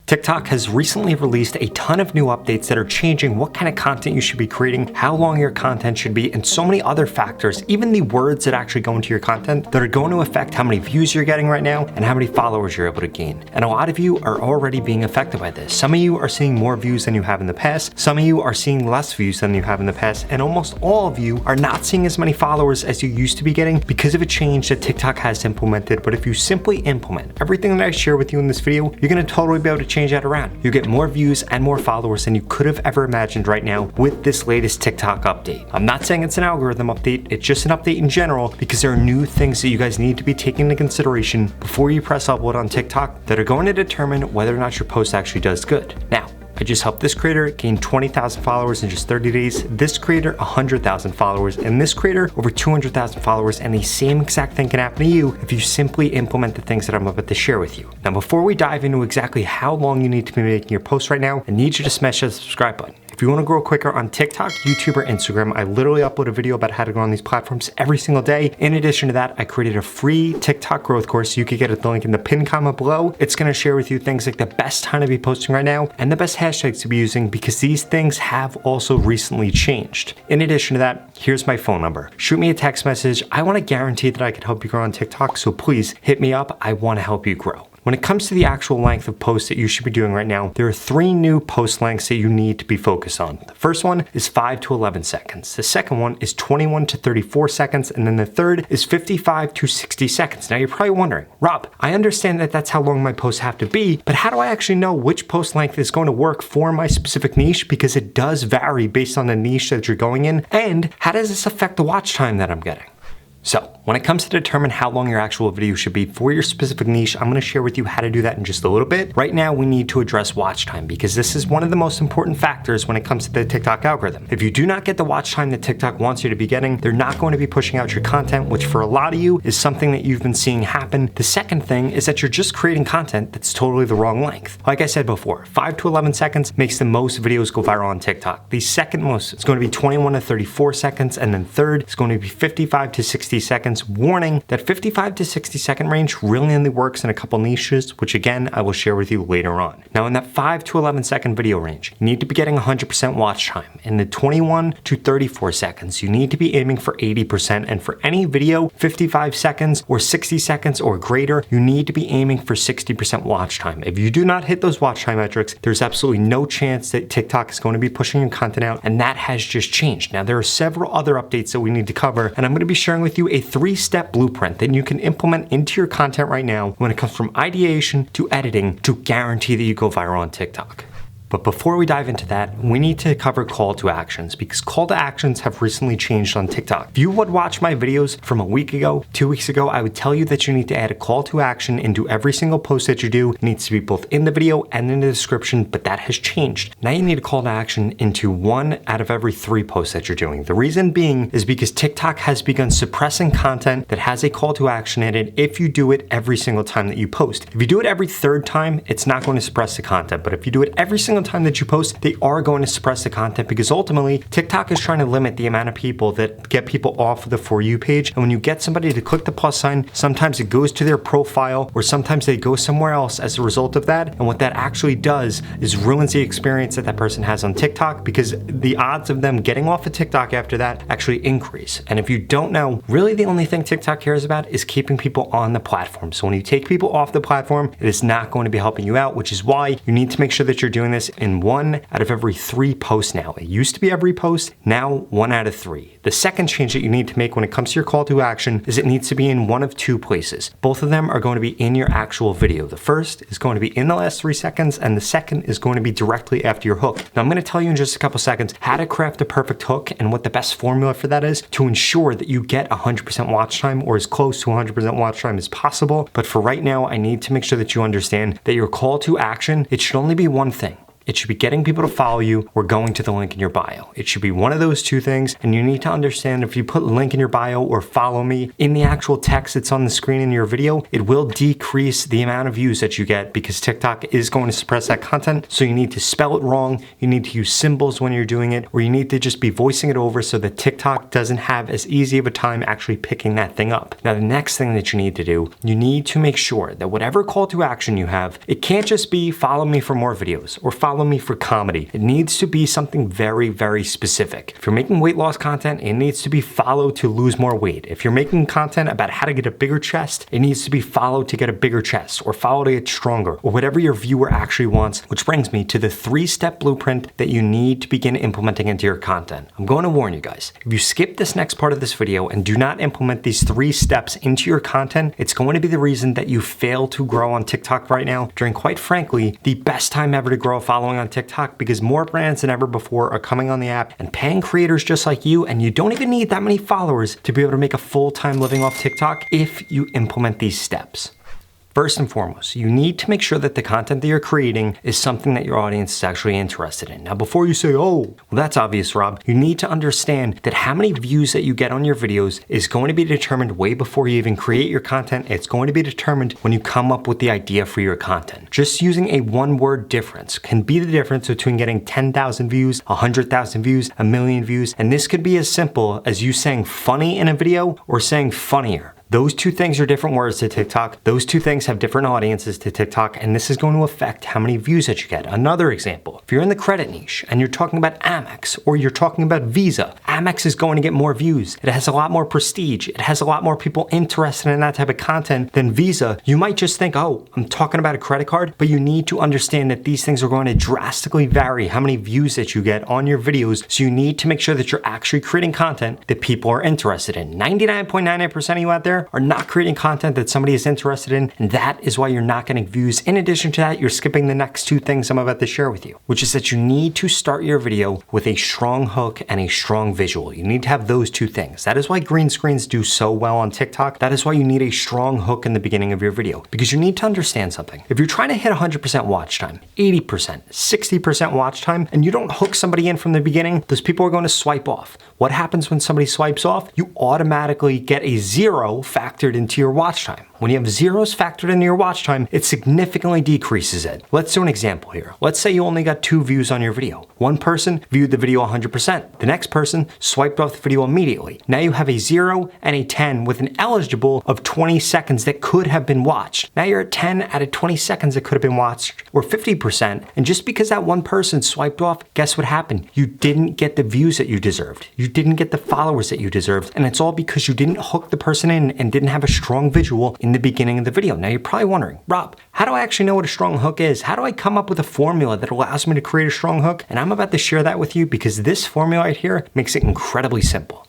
TikTok has recently released a ton of new updates that are changing what kind of content you should be creating, how long your content should be, and so many other factors, even the words that actually go into your content that are going to affect how many views you're getting right now and how many followers you're able to gain. And a lot of you are already being affected by this. Some of you are seeing more views than you have in the past. Some of you are seeing less views than you have in the past. And almost all of you are not seeing as many followers as you used to be getting because of a change that TikTok has implemented. But if you simply implement everything that I share with you in this video, you're going to totally be able to change that around. You get more views and more followers than you could have ever imagined right now with this latest TikTok update. I'm not saying it's an algorithm update, it's just an update in general because there are new things that you guys need to be taking into consideration before you press upload on TikTok that are going to determine whether or not your post actually does good. Now, I just helped this creator gain 20,000 followers in just 30 days, this creator 100,000 followers, and this creator over 200,000 followers, and the same exact thing can happen to you if you simply implement the things that I'm about to share with you. Now, before we dive into exactly how long you need to be making your posts right now, I need you to smash that subscribe button. If you want to grow quicker on TikTok, YouTube, or Instagram, I literally upload a video about how to grow on these platforms every single day. In addition to that, I created a free TikTok growth course. You could get the link in the pinned comment below. It's going to share with you things like the best time to be posting right now and the best hashtags to be using because these things have also recently changed. In addition to that, here's my phone number. Shoot me a text message. I want to guarantee that I can help you grow on TikTok, so please hit me up. I want to help you grow. When it comes to the actual length of posts that you should be doing right now, there are 3 new post lengths that you need to be focused on. The first one is 5 to 11 seconds. The second one is 21 to 34 seconds. And then the third is 55 to 60 seconds. Now you're probably wondering, Rob, I understand that that's how long my posts have to be, but how do I actually know which post length is going to work for my specific niche? Because it does vary based on the niche that you're going in. And how does this affect the watch time that I'm getting? So, when it comes to determine how long your actual video should be for your specific niche, I'm going to share with you how to do that in just a little bit. Right now, we need to address watch time because this is one of the most important factors when it comes to the TikTok algorithm. If you do not get the watch time that TikTok wants you to be getting, they're not going to be pushing out your content, which for a lot of you is something that you've been seeing happen. The second thing is that you're just creating content that's totally the wrong length. Like I said before, 5 to 11 seconds makes the most videos go viral on TikTok. The second most is going to be 21 to 34 seconds, and then third is going to be 55 to 60 seconds. Warning that 55 to 60 second range really only works in a couple niches, which again, I will share with you later on. Now in that 5 to 11 second video range, you need to be getting 100% watch time. In the 21 to 34 seconds, you need to be aiming for 80%. And for any video, 55 seconds or 60 seconds or greater, you need to be aiming for 60% watch time. If you do not hit those watch time metrics, there's absolutely no chance that TikTok is going to be pushing your content out, and that has just changed. Now there are several other updates that we need to cover, and I'm going to be sharing with you a 3-step blueprint that you can implement into your content right now when it comes from ideation to editing to guarantee that you go viral on TikTok. But before we dive into that, we need to cover call to actions because call to actions have recently changed on TikTok. If you would watch my videos from a week ago, 2 weeks ago, I would tell you that you need to add a call to action into every single post that you do. It needs to be both in the video and in the description, but that has changed. Now you need a call to action into 1 out of every 3 posts that you're doing. The reason being is because TikTok has begun suppressing content that has a call to action in it if you do it every single time that you post. If you do it every 3rd time, it's not going to suppress the content, but if you do it every single time that you post, they are going to suppress the content because ultimately TikTok is trying to limit the amount of people that get people off of the For You page. And when you get somebody to click the plus sign, sometimes it goes to their profile or sometimes they go somewhere else as a result of that. And what that actually does is ruins the experience that that person has on TikTok because the odds of them getting off of TikTok after that actually increase. And if you don't know, really the only thing TikTok cares about is keeping people on the platform. So when you take people off the platform, it is not going to be helping you out, which is why you need to make sure that you're doing this in 1 out of every 3 posts now. It used to be every post, now 1 out of 3. The second change that you need to make when it comes to your call to action is it needs to be in one of 2 places. Both of them are going to be in your actual video. The first is going to be in the last 3 seconds, and the second is going to be directly after your hook. Now I'm going to tell you in just a couple seconds how to craft a perfect hook and what the best formula for that is to ensure that you get 100% watch time or as close to 100% watch time as possible. But for right now, I need to make sure that you understand that your call to action, it should only be one thing. it should be getting people to follow you or going to the link in your bio. It should be one of those two things, and you need to understand if you put link in your bio or follow me in the actual text that's on the screen in your video, it will decrease the amount of views that you get because TikTok is going to suppress that content. So you need to spell it wrong, you need to use symbols when you're doing it, or you need to just be voicing it over so that TikTok doesn't have as easy of a time actually picking that thing up. Now, the next thing that you need to do, you need to make sure that whatever call to action you have, it can't just be follow me for more videos or follow me for comedy. It needs to be something very, very specific. If you're making weight loss content, it needs to be follow to lose more weight. If you're making content about how to get a bigger chest, it needs to be follow to get a bigger chest or follow to get stronger or whatever your viewer actually wants, which brings me to the 3-step blueprint that you need to begin implementing into your content. I'm going to warn you guys, if you skip this next part of this video and do not implement these 3 steps into your content, it's going to be the reason that you fail to grow on TikTok right now during, quite frankly, the best time ever to grow a following on TikTok, because more brands than ever before are coming on the app and paying creators just like you, and you don't even need that many followers to be able to make a full-time living off TikTok if you implement these steps. First and foremost, you need to make sure that the content that you're creating is something that your audience is actually interested in. Now, before you say, oh, well, that's obvious, Rob, you need to understand that how many views that you get on your videos is going to be determined way before you even create your content. It's going to be determined when you come up with the idea for your content. Just using a one-word difference can be the difference between getting 10,000 views, 100,000 views, 1 million views, and this could be as simple as you saying funny in a video or saying funnier. Those two things are different words to TikTok. Those two things have different audiences to TikTok, and this is going to affect how many views that you get. Another example, if you're in the credit niche and you're talking about Amex or you're talking about Visa, Amex is going to get more views. It has a lot more prestige. It has a lot more people interested in that type of content than Visa. You might just think, oh, I'm talking about a credit card, but you need to understand that these things are going to drastically vary how many views that you get on your videos. So you need to make sure that you're actually creating content that people are interested in. 99.99% of you out there are not creating content that somebody is interested in, and that is why you're not getting views. In addition to that, you're skipping the next 2 things I'm about to share with you, which is that you need to start your video with a strong hook and a strong visual. You need to have those 2 things. That is why green screens do so well on TikTok. That is why you need a strong hook in the beginning of your video, because you need to understand something. If you're trying to hit 100% watch time, 80%, 60% watch time, and you don't hook somebody in from the beginning, those people are going to swipe off. What happens when somebody swipes off? You automatically get a 0 factored into your watch time. When you have zeros factored into your watch time, it significantly decreases it. Let's do an example here. Let's say you only got 2 views on your video. One person viewed the video 100%. The next person swiped off the video immediately. Now you have a 0 and a 10 with an eligible of 20 seconds that could have been watched. Now you're at 10 out of 20 seconds that could have been watched, or 50%. And just because that one person swiped off, guess what happened? You didn't get the views that you deserved. You didn't get the followers that you deserved. And it's all because you didn't hook the person in and didn't have a strong visual in the beginning of the video. Now you're probably wondering, Rob, how do I actually know what a strong hook is? How do I come up with a formula that allows me to create a strong hook? And I'm about to share that with you because this formula right here makes it incredibly simple.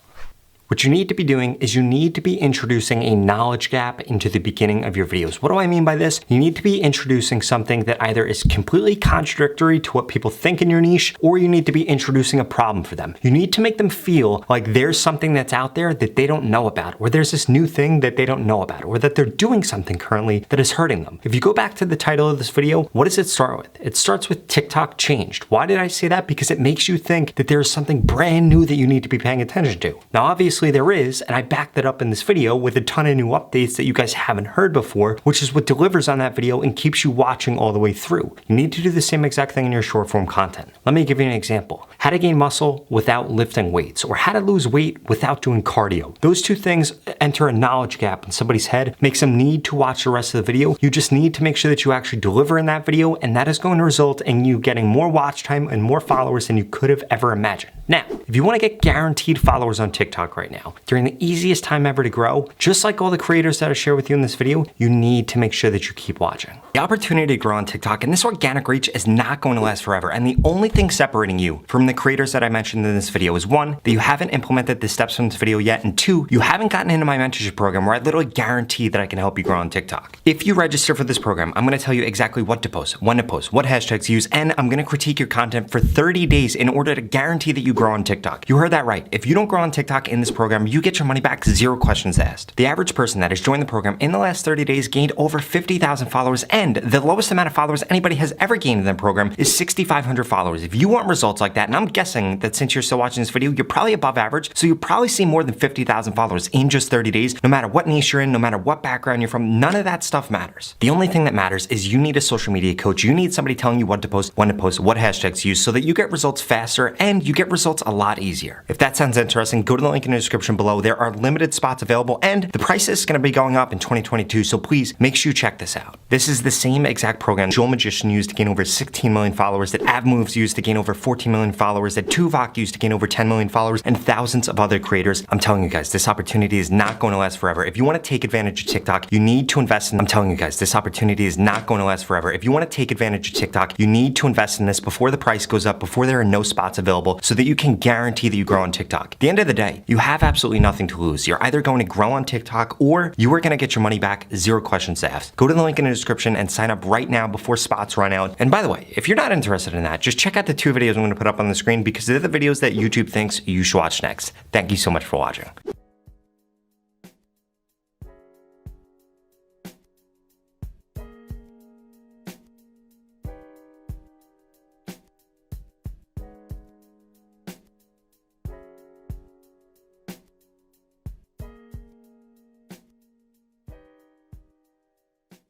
What you need to be doing is you need to be introducing a knowledge gap into the beginning of your videos. What do I mean by this? You need to be introducing something that either is completely contradictory to what people think in your niche, or you need to be introducing a problem for them. You need to make them feel like there's something that's out there that they don't know about, or there's this new thing that they don't know about, or that they're doing something currently that is hurting them. If you go back to the title of this video, what does it start with? It starts with TikTok changed. Why did I say that? Because it makes you think that there's something brand new that you need to be paying attention to. Now, obviously there is, and I backed that up in this video with a ton of new updates that you guys haven't heard before, which is what delivers on that video and keeps you watching all the way through. You need to do the same exact thing in your short form content. Let me give you an example. How to gain muscle without lifting weights, or how to lose weight without doing cardio. Those 2 things enter a knowledge gap in somebody's head, makes them need to watch the rest of the video. You just need to make sure that you actually deliver in that video, and that is going to result in you getting more watch time and more followers than you could have ever imagined. Now, if you want to get guaranteed followers on TikTok right now, during the easiest time ever to grow, just like all the creators that I share with you in this video, you need to make sure that you keep watching. The opportunity to grow on TikTok and this organic reach is not going to last forever, and the only thing separating you from the creators that I mentioned in this video is 1, that you haven't implemented the steps from this video yet, and 2, you haven't gotten into my mentorship program where I literally guarantee that I can help you grow on TikTok. If you register for this program, I'm going to tell you exactly what to post, when to post, what hashtags to use, and I'm going to critique your content for 30 days in order to guarantee that you grow on TikTok. You heard that right. If you don't grow on TikTok in this program, you get your money back, 0 questions asked. The average person that has joined the program in the last 30 days gained over 50,000 followers, and the lowest amount of followers anybody has ever gained in the program is 6,500 followers. If you want results like that, and I'm guessing that since you're still watching this video, you're probably above average, so you'll probably see more than 50,000 followers in just 30 days, no matter what niche you're in, no matter what background you're from, none of that stuff matters. The only thing that matters is you need a social media coach. You need somebody telling you what to post, when to post, what hashtags to use, so that you get results faster and you get results a lot easier. If that sounds interesting, go to the link in the description below. There are limited spots available, and the price is going to be going up in 2022, so please make sure you check this out. This is the same exact program Joel Magician used to gain over 16 million followers, that AvMoves used to gain over 14 million followers, that Tuvok used to gain over 10 million followers, and thousands of other creators. I'm telling you guys, this opportunity is not going to last forever. If you want to take advantage of TikTok, you need to invest in. I'm telling you guys, this opportunity is not going to last forever. If you want to take advantage of TikTok, you need to invest in this before the price goes up, before there are no spots available, so that you can guarantee that you grow on TikTok. At the end of the day, you have absolutely nothing to lose. You're either going to grow on TikTok or you are going to get your money back, 0 questions asked. Go to the link in the description and sign up right now before spots run out. And by the way, if you're not interested in that, just check out the 2 videos I'm going to put up on the screen, because they're the videos that YouTube thinks you should watch next. Thank you so much for watching.